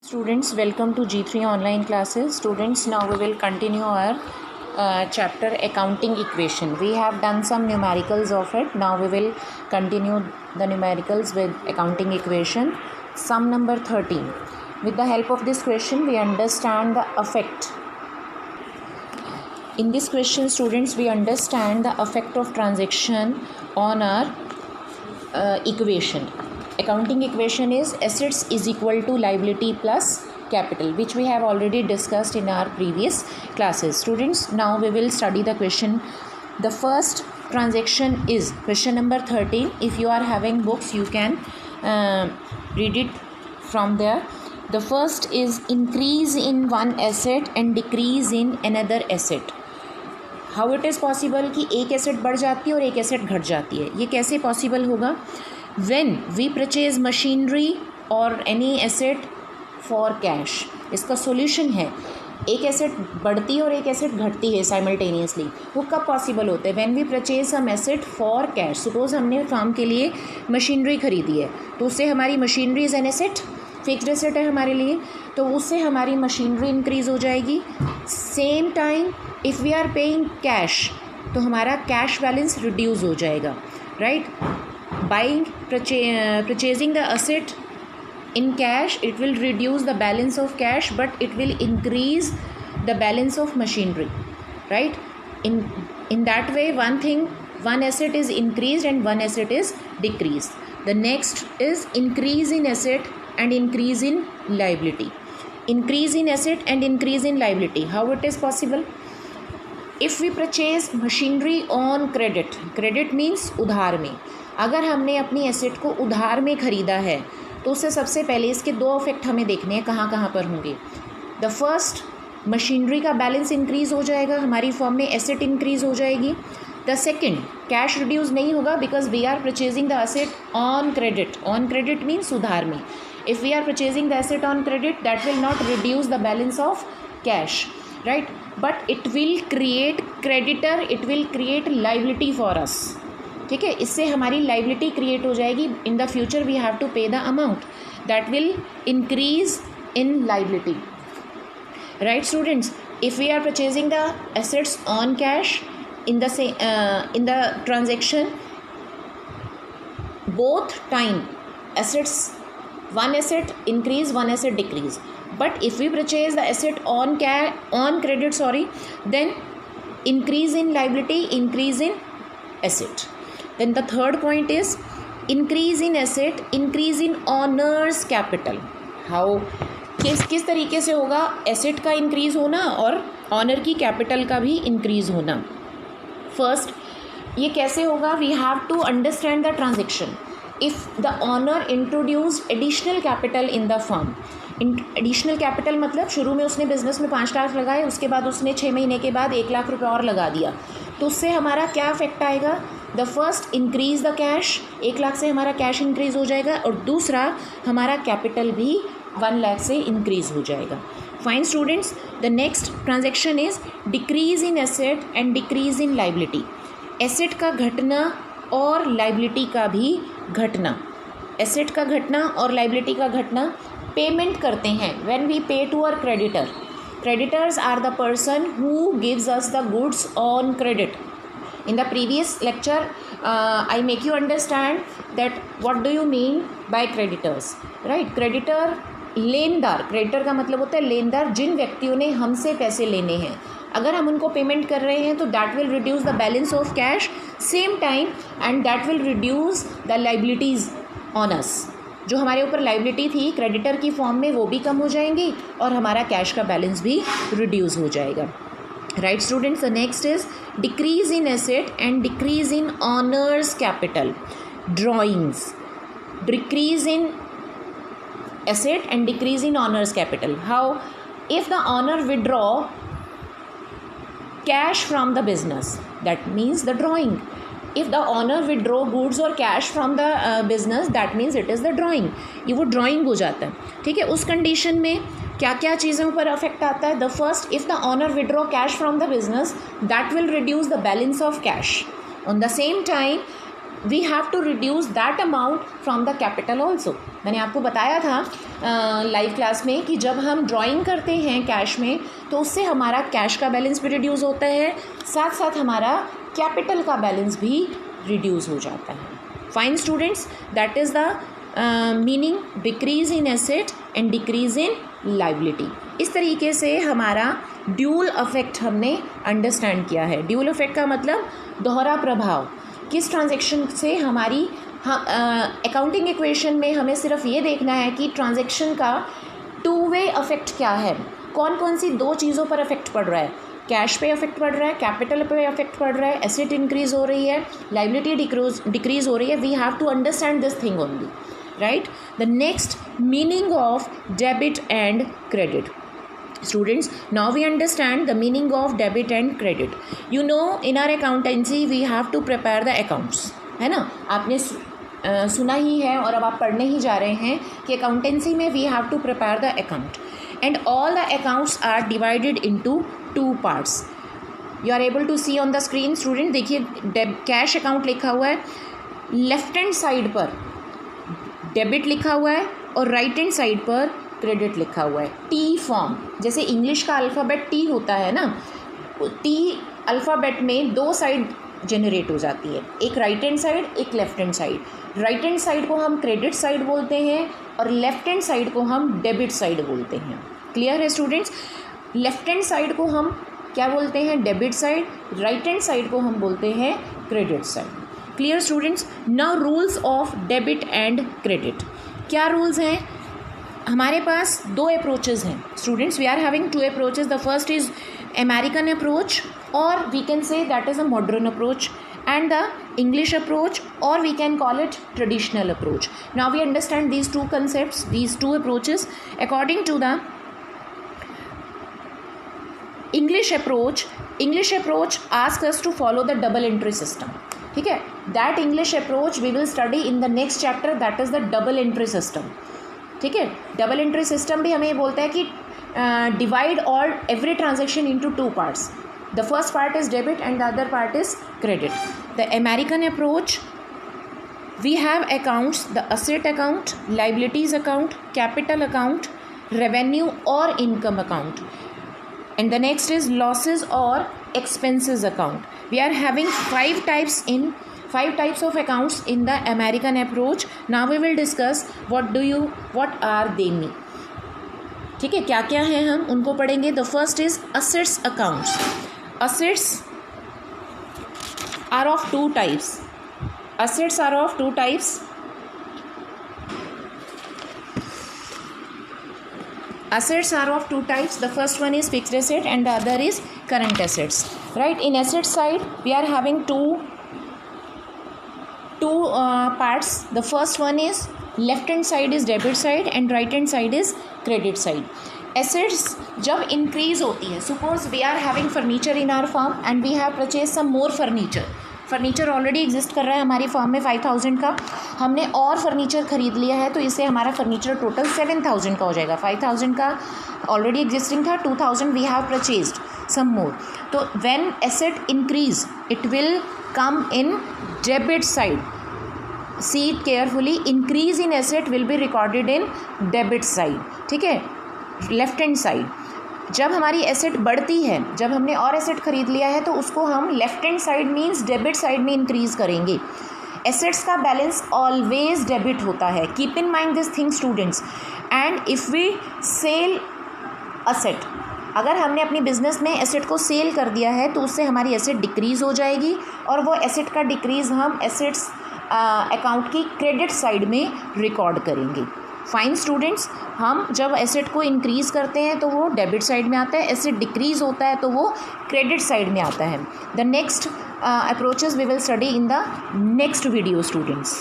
Students, welcome to G3 online classes. Students, now we will continue our chapter accounting equation. We have done some numericals of it. Now we will continue the numericals with accounting equation. Sum number 13. With the help of this question, we understand the effect. In this question, students, we understand the effect of transaction on our equation. Accounting equation is assets is equal to liability plus capital, which we have already discussed in our previous classes. Students, now we will study the question. The first transaction is question number 13. If you are having books, you can read it from there. The first is increase in one asset and decrease in another asset. How it is possible कि एक asset बढ़ जाती है और एक asset घट जाती है. ये कैसे पॉसिबल होगा? व्हेन वी परचेज मशीनरी और एनी एसेट फॉर कैश. इसका सॉल्यूशन है एक एसेट बढ़ती है और एक एसेट घटती है साइमल्टेनियसली. वो कब पॉसिबल होते हैं? When we purchase some asset for cash. Suppose हमने फार्म के लिए मशीनरी खरीदी है, तो उससे हमारी machinery is an asset, fixed asset है हमारे लिए, तो उससे हमारी मशीनरी इंक्रीज़ हो जाएगी. Same time if we are paying cash, तो हमारा कैश बैलेंस रिड्यूस हो जाएगा, right. Buying purchasing the asset in cash, it will reduce the balance of cash, but it will increase the balance of machinery, right. In that way, one asset is increased and one asset is decreased. The next is increase in asset and increase in liability. Increase in asset and increase in liability, how it is possible? If we purchase machinery on credit means उधार में. अगर हमने अपनी asset को उधार में ख़रीदा है, तो उससे सबसे पहले इसके दो इफेक्ट हमें देखने हैं कहाँ कहाँ पर होंगे. द फर्स्ट, मशीनरी का बैलेंस इंक्रीज़ हो जाएगा, हमारी फर्म में एसेट इंक्रीज़ हो जाएगी. द सेकंड, कैश रिड्यूस नहीं होगा because we are purchasing the asset on credit means उधार में. If we are purchasing the asset on credit, that will not reduce the balance of cash, right, but it will create creditor, it will create liability for us. ठीक है, इससे हमारी liability create हो जाएगी. In the future we have to pay the amount that will increase in liability, right students. If we are purchasing the assets on cash in the transaction, both time assets, one asset increase, one asset decrease. But if we purchase the asset on credit, then increase in liability, increase in asset. Then the third point is increase in asset, increase in owner's capital. How? किस तरीके से होगा? Asset का increase होना और honour की capital का भी इंक्रीज़ होना. फर्स्ट, ये कैसे होगा? We have to understand the transaction. If the owner introduced additional capital in the firm. Additional capital मतलब शुरू में उसने बिजनेस में 5 लाख लगाए, उसके बाद उसने 6 महीने के बाद 1 लाख रुपये और लगा दिया, तो उससे हमारा क्या इफेक्ट आएगा? The first, increase the cash. 1 lakh से हमारा कैश इंक्रीज़ हो जाएगा, और दूसरा हमारा कैपिटल भी 1 लाख से इंक्रीज़ हो जाएगा. Fine students, the next transaction is decrease in asset and decrease in liability. Asset का घटना और लाइबिलिटी का भी घटना. एसेट का घटना और लाइबिलिटी का घटना. पेमेंट करते हैं, when we pay to our creditor. Creditors are the person who gives us the goods on credit. In the previous lecture, I make you understand that what do you mean by creditors, right? Creditor, लेनदार. Creditor का मतलब होता है लेनदार, जिन व्यक्तियों ने हमसे पैसे लेने हैं. अगर हम उनको पेमेंट कर रहे हैं तो that will reduce the balance of cash same time, and that will reduce the liabilities on us. जो हमारे ऊपर लाइबिलिटी थी क्रेडिटर की फॉर्म में, वो भी कम हो जाएंगी और हमारा कैश का बैलेंस भी रिड्यूस हो जाएगा, right students. The next is decrease in asset and decrease in owner's capital. Drawings, decrease in asset and decrease in owner's capital. How? If the owner withdraw cash from the business, that means the drawing. If the owner withdraw goods or cash from the business, that means it is the drawing. ये वो drawing हो जाता है. ठीक है, उस condition में क्या क्या चीज़ों पर अफेक्ट आता है? The first, if the owner withdraw cash from the business, that will reduce the balance of cash. On the same time, we have to reduce that amount from the capital also. मैंने आपको बताया था live class में कि जब हम drawing करते हैं कैश में तो उससे हमारा कैश का बैलेंस भी रिड्यूस होता है, साथ साथ हमारा कैपिटल का बैलेंस भी रिड्यूस हो जाता है। Fine students, that is the meaning decrease in asset and decrease in liability. इस तरीके से हमारा ड्यूल इफेक्ट हमने अंडरस्टैंड किया है। ड्यूल इफेक्ट का मतलब दोहरा प्रभाव। किस ट्रांजैक्शन से हमारी अकाउंटिंग इक्वेशन में हमें सिर्फ ये देखना है कि ट्रांजैक्शन का टू वे इफेक्ट क्या है, कौन कौन सी दो चीज़ों पर इफेक्ट पड़ रहा है। कैश पे इफेक्ट पड़ रहा है, कैपिटल पे इफेक्ट पड़ रहा है, एसेट इंक्रीज हो रही है, लाइबिलिटी डिक्रीज हो रही है। We have to understand this thing only, right? The next meaning of debit and credit. Students, now we understand the meaning of debit and credit. You know, in our accountancy we have to prepare the accounts, है ना? आपने सुना ही है और अब आप पढ़ने ही जा रहे हैं कि accountancy में we have to prepare the account and all the accounts are divided into two parts. You are able to see on the screen, student. देखिए कैश अकाउंट लिखा हुआ है, लेफ्ट हैंड साइड पर डेबिट लिखा हुआ है और राइट हैंड साइड पर क्रेडिट लिखा हुआ है। टी फॉर्म, जैसे इंग्लिश का अल्फ़ाबेट टी होता है ना, टी अल्फ़ाबेट में दो साइड जनरेट हो जाती है, एक राइट हैंड साइड, एक left hand side. Right hand side को हम क्रेडिट साइड बोलते हैं और लेफ्ट हैंड साइड को हम डेबिट साइड बोलते हैं। क्लियर है स्टूडेंट्स? लेफ्ट हैंड साइड को हम क्या बोलते हैं? Debit side. Right hand side को हम बोलते हैं credit side. Clear students? Now rules of debit and credit. क्या रूल्स हैं? हमारे पास दो अप्रोचेज़ हैं students. We are having two approaches. The first is American approach और we can say that is a modern approach, and the English approach, or we can call it traditional approach. Now we understand these two concepts, these two approaches. According to the English approach asks us to follow the double entry system. ठीक है, that English approach we will study in the next chapter, that is the double entry system. ठीक है, double entry system भी हमें ये बोलता है कि divide all every transaction into two parts. The first part is debit and the other part is credit. The American approach, we have accounts, the asset account, liabilities account, capital account, revenue और income account, and the next is losses or expenses account. We are having five types of accounts in the American approach. Now we will discuss what are they mean. ठीक है, क्या क्या हैं हम उनको पढ़ेंगे। The first is assets accounts. Assets are of two types. Assets are of two types. Assets are of two types. The first one is fixed asset and the other is current assets. Right? In asset side, we are having two parts. The first one is left hand side is debit side and right hand side is credit side. Assets जब increase होती है, suppose we are having furniture in our firm and we have purchased some more furniture. Furniture already exist कर रहा है हमारी firm में 5000 का, हमने और फर्नीचर ख़रीद लिया है तो इससे हमारा फर्नीचर टोटल 7000 का हो जाएगा। 5000 का ऑलरेडी एग्जिस्टिंग था, 2000 वी हैव परचेज्ड सम मोर। तो when asset increase it will come in debit side. See it carefully, increase in asset will be recorded in debit side. ठीक है, लेफ्ट हैंड साइड। जब हमारी एसेट बढ़ती है, जब हमने और एसेट खरीद लिया है तो उसको हम left hand side means debit side में इंक्रीज़ करेंगे। एसेट्स का बैलेंस ऑलवेज डेबिट होता है, keep in mind this thing students. And if we sell asset, अगर हमने अपनी बिजनेस में एसेट को सेल कर दिया है तो उससे हमारी एसेट डिक्रीज़ हो जाएगी और वो एसेट का डिक्रीज़ हम एसेट्स अकाउंट की क्रेडिट साइड में रिकॉर्ड करेंगे। फाइन स्टूडेंट्स, हम जब एसेट को इंक्रीज़ करते हैं तो वो डेबिट साइड में आता है, एसेट डिक्रीज़ होता है तो वो क्रेडिट साइड में आता है। The next approaches we will study in the next video students.